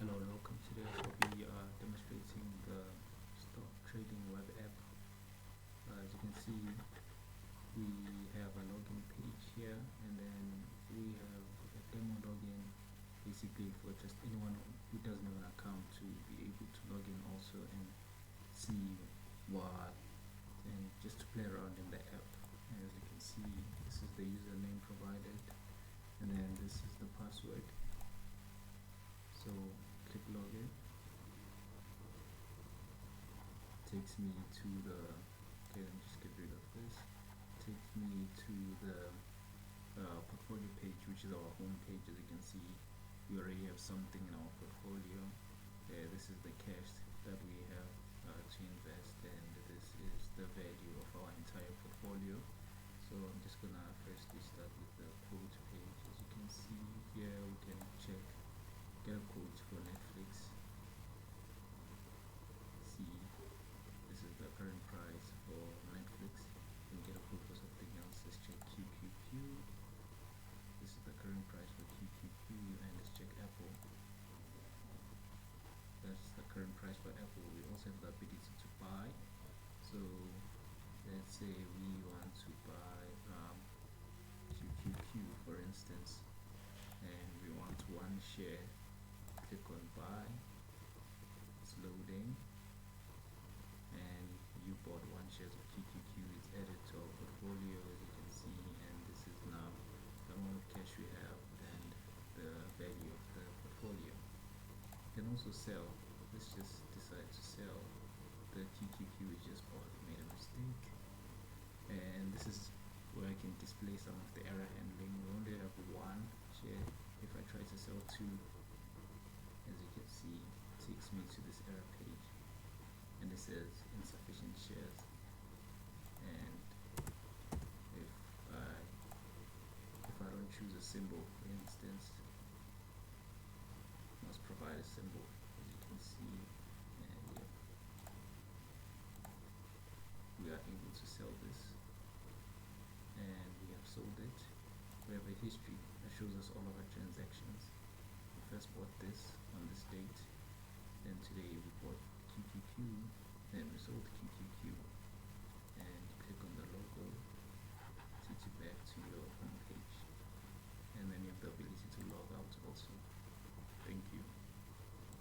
Hello, welcome. Today I will be demonstrating the stock trading web app. As you can see, we have a login page here, and then we have a demo login, basically for just anyone who doesn't have an account to be able to log in also and see what, and just to play around in the app. And as you can see, this is the username provided, and then this is the password. So click login. Takes me to the, okay, let me just get rid of this. Takes me to the portfolio page, which is our home page. As you can see, we already have something in our portfolio. This is the cash that we have to invest, and this is the value of our entire portfolio. So I'm just gonna firstly start with the quote page. As you can see here, we can check, get a quote for Netflix. See, this is the current price for Netflix. You can get a quote for something else. Let's check QQQ. This is the current price for QQQ, and let's check Apple. That's the current price for Apple. We also have the ability to buy. So let's say we want to buy QQQ, for instance, and we want one share. Click on buy. It's loading, and you bought one share of QQQ. It's added to our portfolio, as you can see, and this is now the amount of cash we have and the value of the portfolio. You can also sell. Let's just decide to sell the QQQ we just bought. Made a mistake, and this is where I can display some of the error handling. We only have one share. If I try to sell two, as you can see, it takes me to this error page, and it says insufficient shares. And if I don't choose a symbol, for instance, must provide a symbol, as you can see, and yeah, we are able to sell this, and we have sold it. We have a history that shows us all of our transactions. We first bought this on this date, then today we bought QQQ,